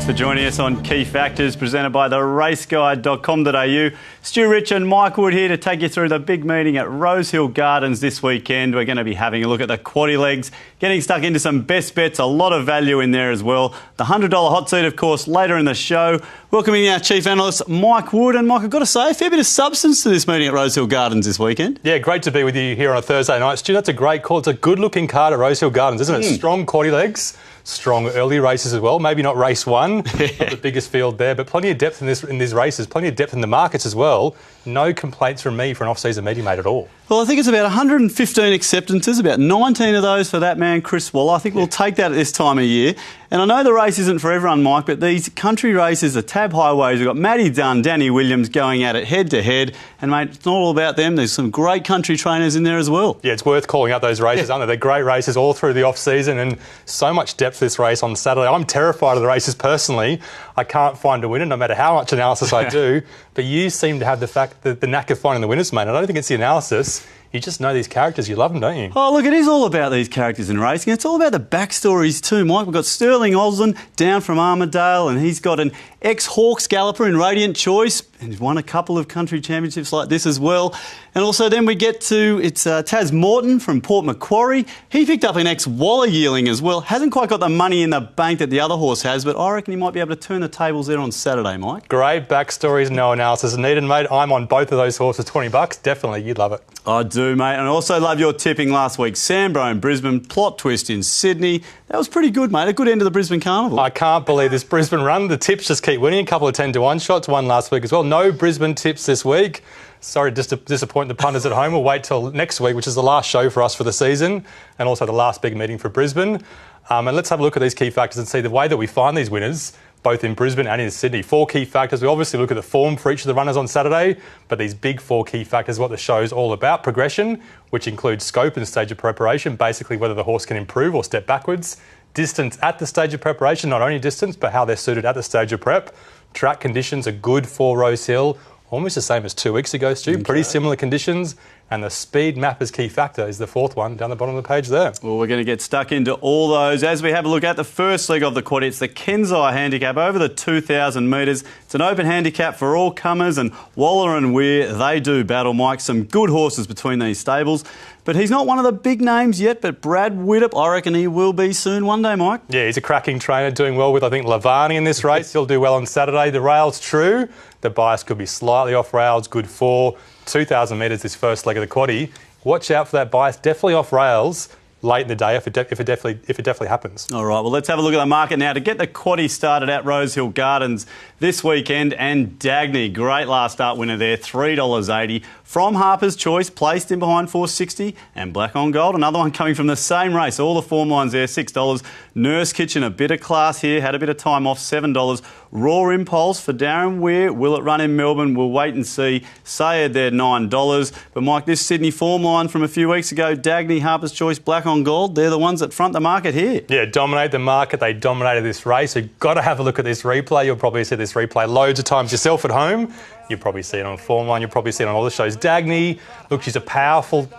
Thanks for joining us on Key Factors, presented by the raceguide.com.au. Stu, Rich and Mike Wood here to take you through the big meeting at Rosehill Gardens this weekend. We're going to be having a look at the Quaddie legs, getting stuck into some best bets, a lot of value in there as well. The $100 hot seat, of course, later in the show. Welcoming our chief analyst, Mike Wood. And Mike, I've got to say, a fair bit of substance to this meeting at Rosehill Gardens this weekend. Yeah, great to be with you here on a Thursday night. Stu, that's a great call. It's a good-looking card at Rosehill Gardens, isn't it? Strong Quaddie legs, strong early races as well. Maybe not race one, not the biggest field there, but plenty of depth in these races, plenty of depth in the markets as well. No complaints from me for an off-season meeting, mate, at all. Well, I think it's about 115 acceptances, about 19 of those for that man, Chris Waller. I think we'll take that at this time of year. And I know the race isn't for everyone, Mike, but these country races, the Tab Highways, we've got Matty Dunn, Danny Williams going at it head-to-head. And, mate, it's not all about them. There's some great country trainers in there as well. Yeah, it's worth calling out those races, aren't they? They're great races all through the off-season and so much depth this race on Saturday. I'm terrified of the races personally. I can't find a winner no matter how much analysis I do. But you seem to have the knack of finding the winners, mate. I don't think it's the analysis. You just know these characters. You love them, don't you? Oh, look, it is all about these characters in racing. It's all about the backstories too, Mike. We've got Sterling Osland down from Armidale, and he's got an ex-Hawks galloper in Radiant Choice, and he's won a couple of country championships like this as well. And also then we get to, it's Taz Morton from Port Macquarie. He picked up an ex-Waller yearling as well. Hasn't quite got the money in the bank that the other horse has, but I reckon he might be able to turn the tables there on Saturday, Mike. Great backstories, no analysis needed, mate. I'm on both of those horses, $20. Definitely, you'd love it. I do, mate. And I also love your tipping last week. Sambro in Brisbane, plot twist in Sydney. That was pretty good, mate. A good end of the Brisbane Carnival. I can't believe this Brisbane run. The tips just keep winning. A couple of 10-1 shots, one last week as well. No Brisbane tips this week. Sorry just to disappoint the punters at home. We'll wait till next week, which is the last show for us for the season, and also the last big meeting for Brisbane. And let's have a look at these key factors and see the way that we find these winners, both in Brisbane and in Sydney. 4 key factors. We obviously look at the form for each of the runners on Saturday, but these big 4 key factors, what the show's all about. Progression, which includes scope and stage of preparation, basically whether the horse can improve or step backwards. Distance at the stage of preparation, not only distance, but how they're suited at the stage of prep. Track conditions are good for Rosehill, almost the same as 2 weeks ago, Stu. Okay. Pretty similar conditions. And the speed map as key factor is the 4th one down the bottom of the page there. Well, we're going to get stuck into all those as we have a look at the first leg of the Quaddie. It's the Kensai handicap over the 2,000 metres. It's an open handicap for all comers, and Waller and Weir, they do battle, Mike. Some good horses between these stables. But he's not one of the big names yet, but Brad Widdop, I reckon he will be soon one day, Mike. Yeah, he's a cracking trainer, doing well with, I think, Lavani in this race. He'll do well on Saturday. The rail's true. The bias could be slightly off rails, good for 2,000 metres this first leg of the Quaddie. Watch out for that bias. Definitely off rails late in the day if it definitely happens. All right, well, let's have a look at the market now to get the Quaddie started at Rosehill Gardens this weekend. And Dagny, great last start winner there, $3.80 from Harper's Choice, placed in behind $4.60, and Black on Gold, another one coming from the same race. All the form lines there, $6. Nurse Kitchen, a bit of class here, had a bit of time off, $7. Raw Impulse for Darren Weir. Will it run in Melbourne? We'll wait and see. Sayed there, $9. But Mike, this Sydney form line from a few weeks ago, Dagny, Harper's Choice, Black on Gold, they're the ones that front the market here. Yeah, dominate the market. They dominated this race. You've got to have a look at this replay. You'll probably see this replay loads of times yourself at home. You'll probably see it on form line. You'll probably see it on all the shows. Dagny, look, she's a powerful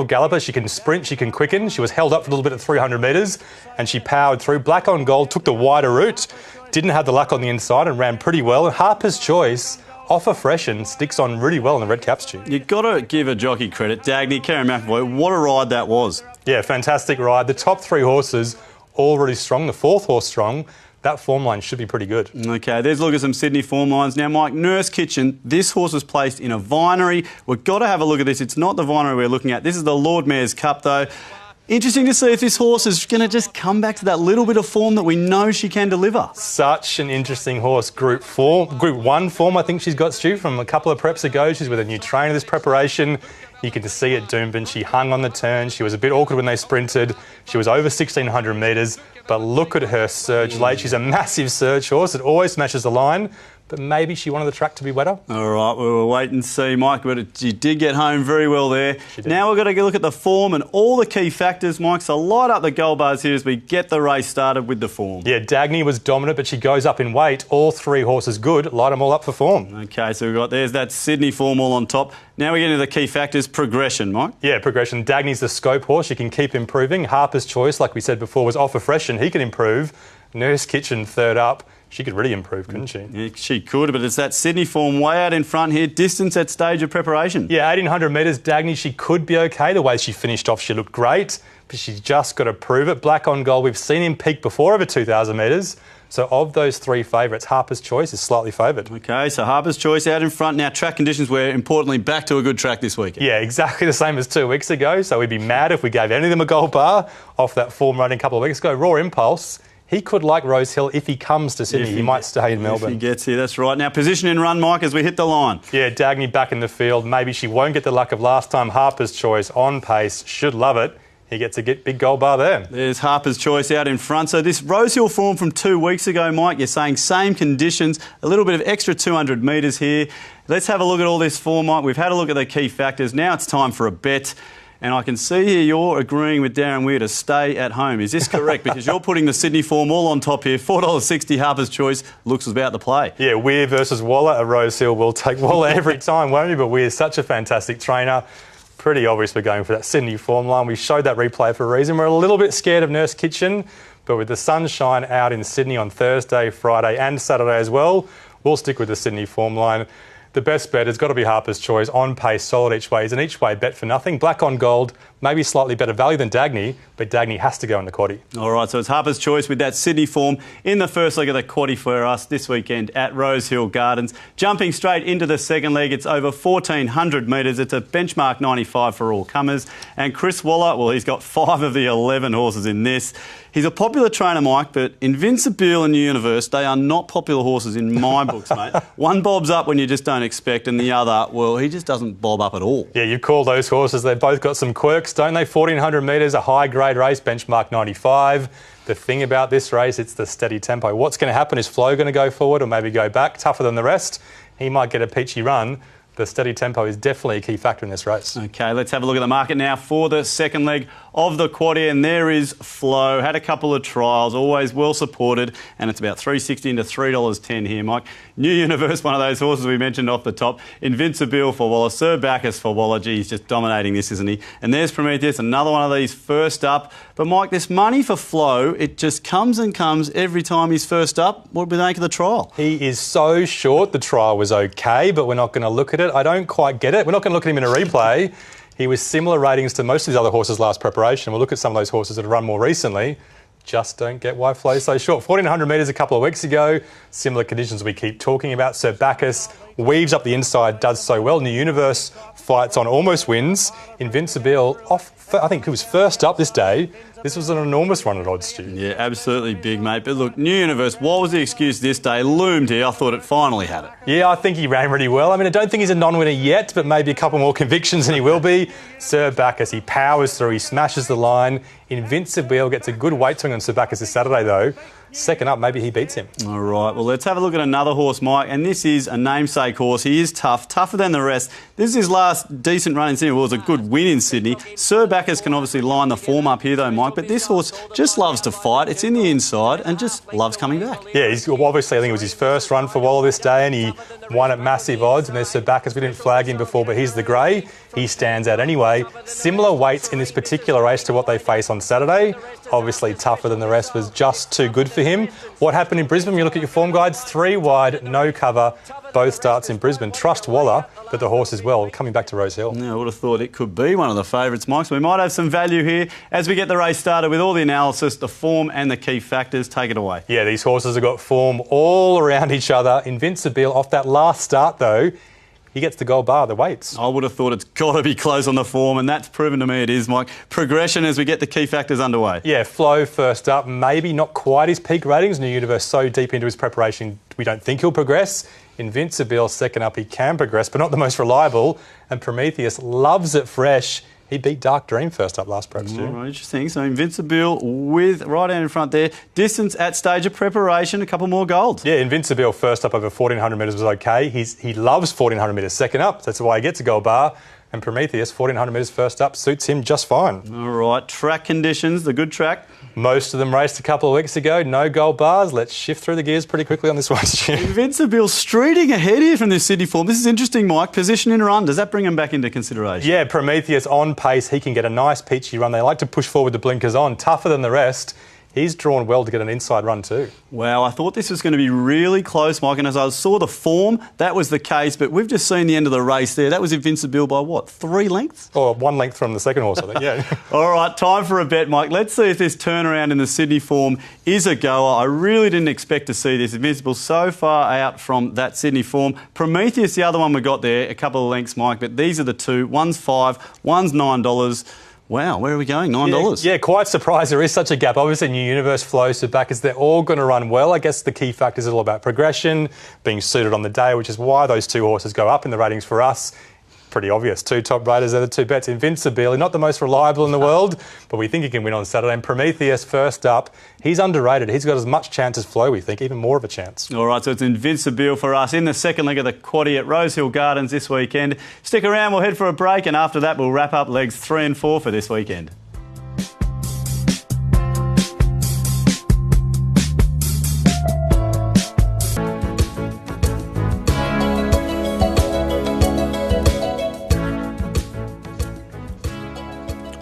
galloper. She can sprint, she can quicken. She was held up for a little bit at 300 metres and she powered through. Black on Gold took the wider route, didn't have the luck on the inside and ran pretty well. And Harper's Choice, off a freshen, sticks on really well in the red caps, Stu. You've got to give a jockey credit. Dagny, Karen McAvoy, what a ride that was. Yeah, fantastic ride. The top 3 horses already strong. The 4th horse strong. That form line should be pretty good. OK, there's a look at some Sydney form lines. Now, Mike, Nurse Kitchen, this horse was placed in a vinery. We've got to have a look at this. It's not the vinery we're looking at. This is the Lord Mayor's Cup, though. Interesting to see if this horse is going to just come back to that little bit of form that we know she can deliver. Such an interesting horse. Group 1 form, I think she's got, Stu, from a couple of preps ago. She's with a new trainer this preparation. You can see at Doomben, she hung on the turn. She was a bit awkward when they sprinted. She was over 1,600 metres. But look at her surge late. She's a massive surge horse. It always smashes the line. But maybe she wanted the track to be wetter. All right, we'll wait and see, Mike. But she did get home very well there. Now we've got to look at the form and all the key factors, Mike. So light up the gold bars here as we get the race started with the form. Yeah, Dagny was dominant, but she goes up in weight. All 3 horses good. Light them all up for form. OK, so we've got, there's that Sydney form all on top. Now we get into the key factors. Progression, Mike. Yeah, progression. Dagny's the scope horse. She can keep improving. Harper's Choice, like we said before, was off a fresh and he can improve. Nurse Kitchen third up. She could really improve, couldn't she? Yeah, she could, but it's that Sydney form way out in front here. Distance at stage of preparation. Yeah, 1,800 metres. Dagny, she could be okay. The way she finished off, she looked great, but she's just got to prove it. Black on Gold, we've seen him peak before over 2,000 metres. So of those three favourites, Harper's Choice is slightly favoured. Okay, so Harper's Choice out in front. Now, track conditions were, importantly, back to a good track this weekend. Yeah, exactly the same as 2 weeks ago. So we'd be mad if we gave any of them a gold bar off that form running a couple of weeks ago. Raw Impulse, he could like Rosehill if he comes to Sydney. He might stay in Melbourne. If he gets here, that's right. Now, position and run, Mike, as we hit the line. Yeah, Dagny back in the field. Maybe she won't get the luck of last time. Harper's Choice on pace. Should love it. He gets a big gold bar there. There's Harper's Choice out in front. So this Rosehill form from 2 weeks ago, Mike, you're saying same conditions, a little bit of extra 200 metres here. Let's have a look at all this form, Mike. We've had a look at the key factors. Now it's time for a bet. And I can see here you're agreeing with Darren Weir to stay at home. Is this correct? Because you're putting the Sydney form all on top here. $4.60 Harper's Choice looks about the play. Yeah, Weir versus Waller at Rosehill. We'll take Waller every time, won't we? But Weir's such a fantastic trainer. Pretty obvious we're going for that Sydney form line. We showed that replay for a reason. We're a little bit scared of Nurse Kitchen, but with the sunshine out in Sydney on Thursday, Friday and Saturday as well, we'll stick with the Sydney form line. The best bet has got to be Harper's Choice, on pace, solid each way. It's an each way bet for nothing. Black on Gold, maybe slightly better value than Dagny, but Dagny has to go in the Quaddie. All right, so it's Harper's Choice with that Sydney form in the first leg of the Quaddie for us this weekend at Rosehill Gardens. Jumping straight into the second leg, it's over 1,400 metres. It's a benchmark 95 for all comers. And Chris Waller, well, he's got 5 of the 11 horses in this. He's a popular trainer, Mike, but Invincible and New Universe, they are not popular horses in my books, mate. One bobs up when you just don't expect, and the other, well, he just doesn't bob up at all. Yeah, you call those horses. They've both got some quirks, don't they? 1,400 metres, a high-grade race, benchmark 95. The thing about this race, it's the steady tempo. What's going to happen? Is Flo going to go forward or maybe go back? Tougher than the rest. He might get a peachy run. The steady tempo is definitely a key factor in this race. OK, let's have a look at the market now for the second leg of the Quaddie, and there is Flo. Had a couple of trials, always well supported, and it's about $3.60 into $3.10 here, Mike. New Universe, one of those horses we mentioned off the top. Invincible for Waller, Sir Bacchus for Waller. Gee, he's just dominating this, isn't he? And there's Prometheus, another one of these first up. But Mike, this money for Flo, it just comes and comes every time he's first up. What did we make of the trial? He is so short. The trial was OK, but we're not going to look at it. I don't quite get it. We're not going to look at him in a replay. He was similar ratings to most of these other horses last preparation. We'll look at some of those horses that have run more recently. Just don't get why Flo's so short. 1,400 metres a couple of weeks ago. Similar conditions we keep talking about. Sir Bacchus weaves up the inside, does so well. New Universe fights on, almost wins. Invincible off, I think he was first up this day. This was an enormous run at odds, Stu. Yeah, absolutely big, mate. But look, New Universe, what was the excuse this day? Loomed here. I thought it finally had it. Yeah, I think he ran really well. I mean, I don't think he's a non-winner yet, but maybe a couple more convictions and he will be. Sir Bacchus, he powers through, he smashes the line. Invincible gets a good weight swing on Sir Bacchus this Saturday, though. Second up, maybe he beats him. All right, well, let's have a look at another horse, Mike, and this is a namesake horse. He is tough, tougher than the rest. This is his last decent run in Sydney. Well, it was a good win in Sydney. Sir Bacchus can obviously line the form up here, though, Mike, but this horse just loves to fight. It's in the inside and just loves coming back. Yeah, obviously, I think it was his first run for Waller this day, and he won at massive odds. And there's Sir Bacchus. We didn't flag him before, but he's the grey. He stands out anyway. Similar weights in this particular race to what they face on Saturday. Obviously, tougher than the rest, was just too good for him. What happened in Brisbane? You look at your form guides, 3 wide, no cover, both starts in Brisbane. Trust Waller, but the horse as well, coming back to Rosehill. Yeah, I would have thought it could be one of the favourites, Mike. So we might have some value here as we get the race started with all the analysis, the form and the key factors. Take it away. Yeah, these horses have got form all around each other. Invincible off that last start, though, he gets the gold bar, the weights. I would have thought it's got to be close on the form, and that's proven to me it is, Mike. Progression as we get the key factors underway. Yeah, Flo first up, maybe not quite his peak ratings. New Universe so deep into his preparation, we don't think he'll progress. Invincible second up, he can progress, but not the most reliable. And Prometheus loves it fresh. He beat Dark Dream first up last prep, Stu. Right, interesting. So Invincible with right out in front there. Distance at stage of preparation, a couple more golds. Yeah, Invincible first up over 1,400 metres was okay. He loves 1,400 metres second up. That's why he gets a gold bar. And Prometheus, 1,400 metres first up, suits him just fine. All right, track conditions, the good track. Most of them raced a couple of weeks ago. No gold bars. Let's shift through the gears pretty quickly on this one, Stu. Invincible streeting ahead here from this Sydney form. This is interesting, Mike. Position in run. Does that bring him back into consideration? Yeah, Prometheus on pace. He can get a nice peachy run. They like to push forward the blinkers on. Tougher than the rest. he's drawn well to get an inside run too. Wow, I thought this was going to be really close, Mike, and as I saw the form, that was the case, but we've just seen the end of the race there. That was Invincible by what, 3 lengths? Or 1 length from the second horse, I think, yeah. All right, time for a bet, Mike. Let's see if this turnaround in the Sydney form is a goer. I really didn't expect to see this. Invincible so far out from that Sydney form. Prometheus, the other one we got there, a couple of lengths, Mike, but these are the two. One's $5, one's $9. Wow, where are we going? $9? Yeah, quite surprised there is such a gap. Obviously, New Universe flows to backers. They're all going to run well. I guess the key factors are all about progression, being suited on the day, which is why those 2 horses go up in the ratings for us. Pretty obvious. 2 top raters are the 2 bets. Invincible, not the most reliable in the world, but we think he can win on Saturday. And Prometheus, first up, he's underrated. He's got as much chance as Flow, we think, even more of a chance. All right, so it's Invincible for us in the second leg of the Quaddie at Rosehill Gardens this weekend. Stick around, we'll head for a break, and after that we'll wrap up legs 3 and 4 for this weekend.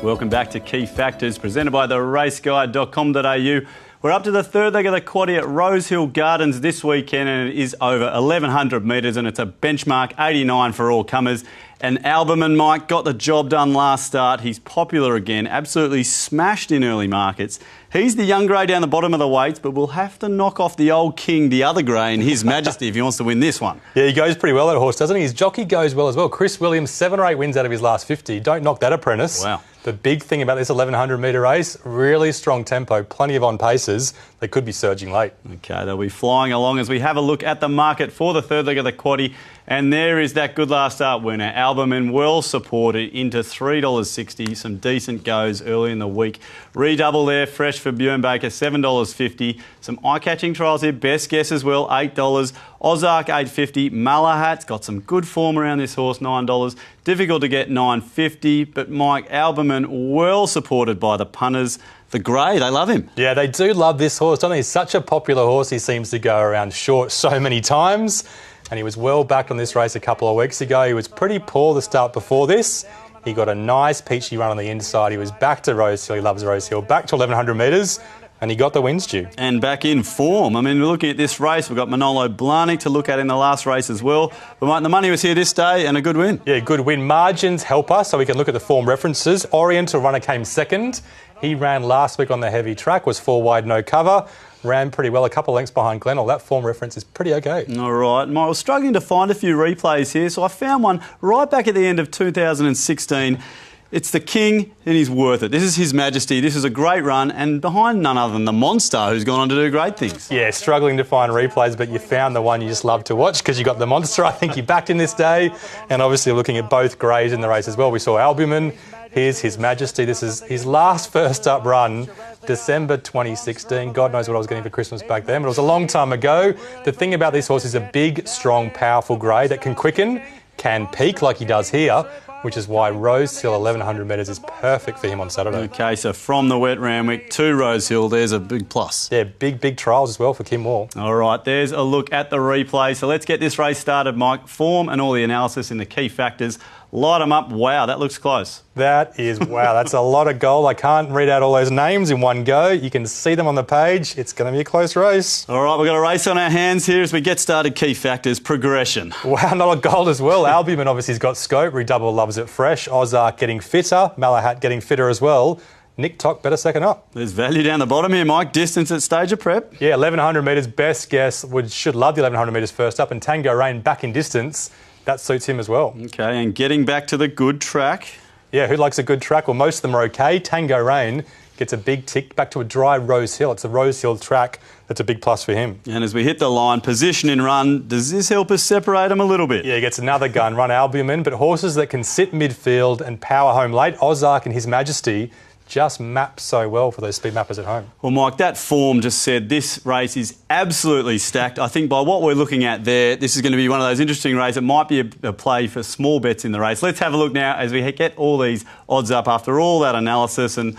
Welcome back to Key Factors, presented by the raceguide.com.au. We're up to the third leg of the Quaddie at Rosehill Gardens this weekend, and it is over 1,100 metres, and it's a benchmark 89 for all comers. And Albumin, Mike, got the job done last start. He's popular again, absolutely smashed in early markets. He's the young grey down the bottom of the weights, but we'll have to knock off the old king, the other grey, in His Majesty if he wants to win this one. Yeah, he goes pretty well, that horse, doesn't he? His jockey goes well as well. Chris Williams, 7 or 8 wins out of his last 50. Don't knock that, apprentice. Wow. The big thing about this 1,100 metre race, really strong tempo, plenty of on paces. They could be surging late. OK, they'll be flying along as we have a look at the market for the third leg of the Quaddie. And there is that good last start winner, Albumin, well supported into $3.60. Some decent goes early in the week. Redouble there, fresh for Bjorn Baker, $7.50. Some eye-catching trials here, best guess as well, $8. Ozark, $8.50. Malahat's got some good form around this horse, $9. Difficult to get, $9.50. But Mike, Albumin, well supported by the punters. The grey, they love him. Yeah, they do love this horse, don't they? He's such a popular horse. He seems to go around short so many times. And he was well backed on this race a couple of weeks ago. He was pretty poor the start before this. He got a nice peachy run on the inside. He was back to Rosehill. He loves Rosehill. Back to 1,100 metres. And he got the wins due. And back in form. I mean, we're looking at this race. We've got Manolo Blahnik to look at in the last race as well. But Mike, the money was here this day and a good win. Yeah, good win. Margins help us so we can look at the form references. Oriental Runner came second. He ran last week on the heavy track, was 4 wide, no cover. Ran pretty well, a couple of lengths behind Glenelg. That form reference is pretty okay. All right. I was struggling to find a few replays here, so I found one right back at the end of 2016. It's the King, and he's worth it. This is His Majesty. This is a great run, and behind none other than the Monster, who's gone on to do great things. Yeah, struggling to find replays, but you found the one you just love to watch because you got the Monster. I think he backed in this day, and obviously looking at both greys in the race as well. We saw Albumin. Here's His Majesty. This is his last first up run, December 2016. God knows what I was getting for Christmas back then, but it was a long time ago. The thing about this horse is a big, strong, powerful grey that can quicken, can peak like he does here, which is why Rosehill 1,100 metres is perfect for him on Saturday. OK, so from the wet Randwick to Rosehill, there's a big plus. Yeah, big trials as well for Kim Wall. All right, there's a look at the replay. So let's get this race started, Mike. Form and all the analysis in the key factors. Light them up. Wow, that looks close. That is, wow, that's a lot of gold. I can't read out all those names in one go. You can see them on the page. It's going to be a close race. All right, we've got a race on our hands here as we get started. Key factors, progression. Wow, not a gold as well. Albumin obviously has got scope. Redouble loves it fresh. Ozark getting fitter. Malahat getting fitter as well. Nick Tock better second up. There's value down the bottom here, Mike. Distance at stage of prep. Yeah, 1,100 metres. Best guess should love the 1,100 metres first up. And Tango Rain back in distance. That suits him as well. OK, and getting back to the good track. Yeah, who likes a good track? Well, most of them are OK. Tango Rain gets a big tick back to a dry Rosehill. It's a Rosehill track. That's a big plus for him. And as we hit the line, position and run, does this help us separate them a little bit? Yeah, he gets another gun, run Albumin, but horses that can sit midfield and power home late, Ozark and His Majesty, just map so well for those speed mappers at home. Well, Mike, that form just said this race is absolutely stacked. I think by what we're looking at there, this is going to be one of those interesting races. It might be a play for small bets in the race. Let's have a look now as we get all these odds up after all that analysis. And,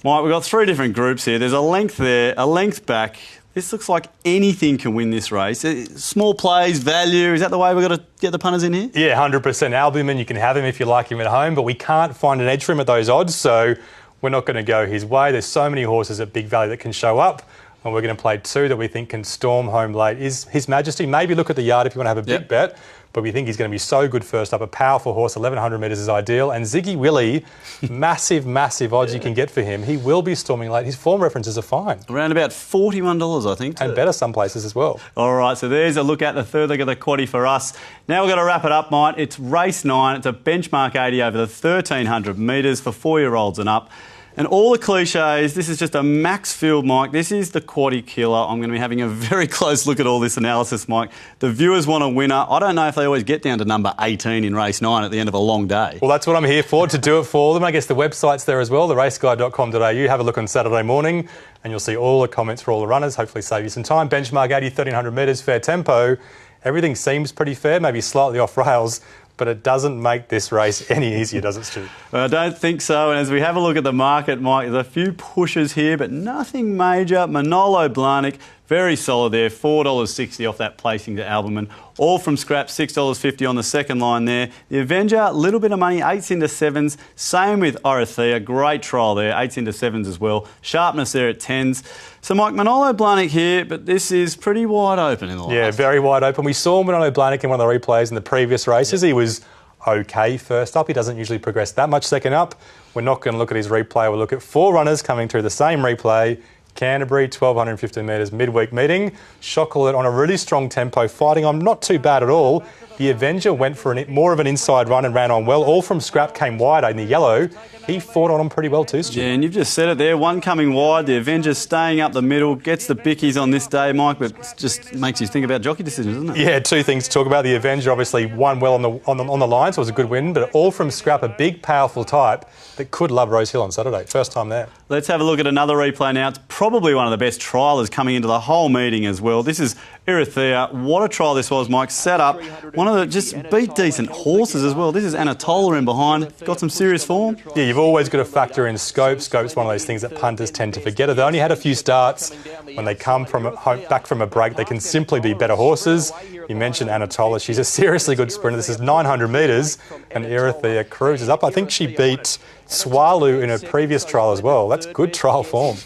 Mike, we've got 3 different groups here. There's a length there, a length back. This looks like anything can win this race. Small plays, value, is that the way we've got to get the punters in here? Yeah, 100%. Albumin, you can have him if you like him at home, but we can't find an edge for him at those odds, so we're not going to go his way. There's so many horses at Big Valley that can show up, and we're going to play 2 that we think can storm home late. Is His Majesty, maybe look at the yard if you want to have a big bet, but we think he's going to be so good first up. A powerful horse, 1,100 metres is ideal. And Ziggy Willy, massive, massive odds you can get for him. He will be storming late. His form references are fine. Around about $41, I think. And better some places as well. All right, so there's a look at the third leg of the quaddie for us. Now we're going to wrap it up, mate. It's race 9. It's a benchmark 80 over the 1,300 metres for 4-year-olds and up. And all the cliches, this is just a max field, Mike. This is the quaddie killer. I'm going to be having a very close look at all this analysis, Mike. The viewers want a winner. I don't know if they always get down to number 18 in race 9 at the end of a long day. Well, that's what I'm here for, to do it for them. I guess the website's there as well, theraceguide.com.au. Have a look on Saturday morning and you'll see all the comments for all the runners. Hopefully save you some time. Benchmark 80, 1,300 metres, fair tempo. Everything seems pretty fair, maybe slightly off rails, but it doesn't make this race any easier, does it, Stu? Well, I don't think so. And as we have a look at the market, Mike, there's a few pushes here, but nothing major. Manolo Blahnik, very solid there, $4.60 off that placing to Albumin. All from scrap, $6.50 on the second line there. The Avenger, a little bit of money, 8s into 7s. Same with Orothea, great trial there, 8s into 7s as well. Sharpness there at 10s. So, Mike, Manolo Blahnik here, but this is pretty wide open in the last. Yeah, very wide open. We saw Manolo Blahnik in one of the replays in the previous races. He was okay first up. He doesn't usually progress that much second up. We're not going to look at his replay. We'll look at 4 runners coming through the same replay. Canterbury, 1,250 metres midweek meeting. Chocolate on a really strong tempo, fighting on not too bad at all. The Avenger went for more of an inside run and ran on well. All from scrap, came wide in the yellow. He fought on him pretty well too, Stu. Yeah, and you've just said it there. One coming wide, the Avenger staying up the middle, gets the bickies on this day, Mike, but it just makes you think about jockey decisions, doesn't it? Yeah, 2 things to talk about. The Avenger obviously won well on the line, so it was a good win, but all from scrap, a big, powerful type that could love Rosehill on Saturday. First time there. Let's have a look at another replay now. It's probably one of the best trialers coming into the whole meeting as well. This is Orothea. What a trial this was, Mike. Set up. One of the just beat decent horses as well. This is Anatola in behind. Got some serious form. Yeah, you've always got to factor in scope. Scope's one of those things that punters tend to forget. They only had a few starts. When they come back from a break, they can simply be better horses. You mentioned Anatola. She's a seriously good sprinter. This is 900 metres and Orothea cruises up. I think she beat Swalu in her previous trial as well. That's good trial form.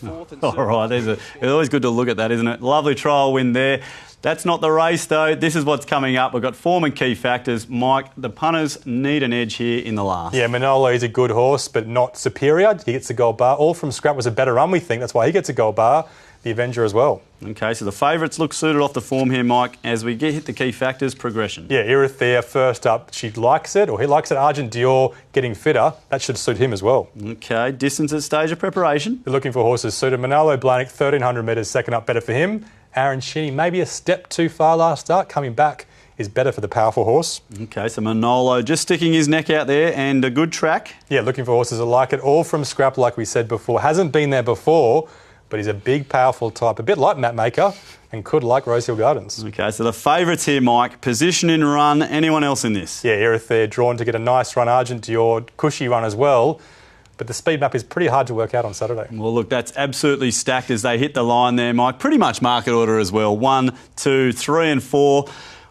All right, it's always good to look at that, isn't it? Lovely trial win there. That's not the race, though. This is what's coming up. We've got form and key factors. Mike, the punters need an edge here in the last. Yeah, Manolo is a good horse, but not superior. He gets a gold bar. All from scrap was a better run, we think. That's why he gets a gold bar. The Avenger as well. OK, so the favourites look suited off the form here, Mike, as we hit the key factors, progression. Yeah, Orothea first up. She likes it, or he likes it. Argent Dior getting fitter. That should suit him as well. OK, distance at stage of preparation. You're looking for horses suited. Manolo Blahnik, 1,300 metres, second up, better for him. Aaron Shinny, maybe a step too far last start. Coming back is better for the powerful horse. OK, so Manolo just sticking his neck out there and a good track. Yeah, looking for horses that like it. All from scrap, like we said before. Hasn't been there before, but he's a big, powerful type, a bit like Matt Maker, and could like Rosehill Gardens. OK, so the favourites here, Mike. Position in run. Anyone else in this? Yeah, Orothea drawn to get a nice run. Argent Dior, cushy run as well. But the speed map is pretty hard to work out on Saturday. Well, look, that's absolutely stacked as they hit the line there, Mike. Pretty much market order as well. 1, 2, 3 and 4.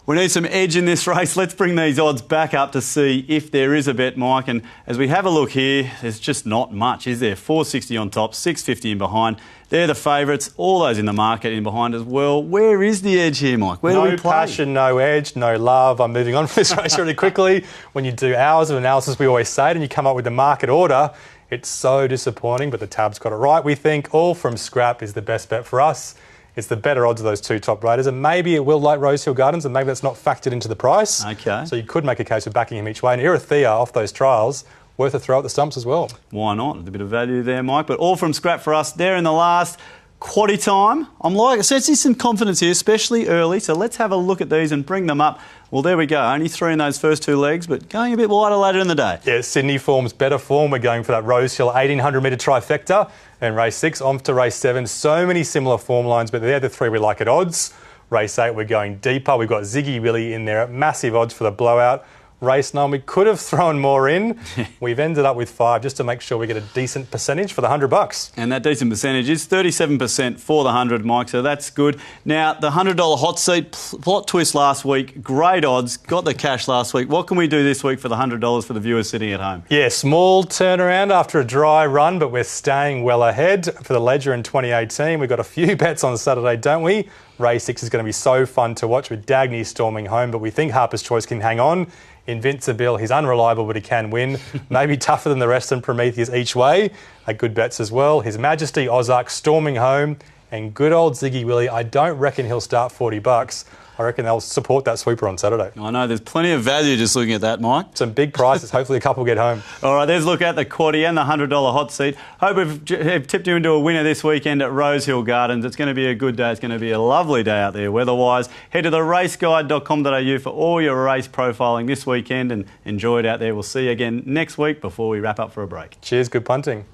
We need some edge in this race. Let's bring these odds back up to see if there is a bet, Mike. And as we have a look here, there's just not much, is there? 460 on top, 650 in behind. They're the favourites. All those in the market in behind as well. Where is the edge here, Mike? Where do we play? No passion, no edge, no love. I'm moving on from this race really quickly. When you do hours of analysis, we always say it, and you come up with the market order, it's so disappointing, but the tab's got it right. We think all from scrap is the best bet for us. It's the better odds of those 2 top raters, and maybe it will like Rosehill Gardens, and maybe that's not factored into the price. OK. So you could make a case of backing him each way. And Orothea, off those trials, worth a throw at the stumps as well. Why not? A bit of value there, Mike. But all from scrap for us there in the last. Quaddie time. I sense some confidence here, especially early. So let's have a look at these and bring them up. Well, there we go. Only 3 in those first 2 legs, but going a bit wider later in the day. Yeah, Sydney form's better form. We're going for that Rosehill 1,800 metre trifecta. And race 6 on to race 7. So many similar form lines, but they're the 3 we like at odds. Race 8, we're going deeper. We've got Ziggy Willy in there at massive odds for the blowout. race 9. We could have thrown more in. We've ended up with 5 just to make sure we get a decent percentage for the $100. And that decent percentage is 37% for the 100, Mike, so that's good. Now, the $100 hot seat plot twist last week, great odds, got the cash last week. What can we do this week for the $100 for the viewers sitting at home? Yeah, small turnaround after a dry run, but we're staying well ahead for the Ledger in 2018. We've got a few bets on Saturday, don't we? Race 6 is going to be so fun to watch with Dagny storming home, but we think Harper's Choice can hang on. Invincible, he's unreliable, but he can win. Maybe tougher than the rest, and Prometheus each way are good bets as well. His Majesty Ozark storming home, and good old Ziggy Willie. I don't reckon he'll start $40. I reckon they'll support that sweeper on Saturday. I know, there's plenty of value just looking at that, Mike. Some big prices. Hopefully a couple get home. All right, there's a look at the Quaddie and the $100 hot seat. Hope we've tipped you into a winner this weekend at Rosehill Gardens. It's going to be a good day. It's going to be a lovely day out there weather-wise. Head to theraceguide.com.au for all your race profiling this weekend and enjoy it out there. We'll see you again next week before we wrap up for a break. Cheers, good punting.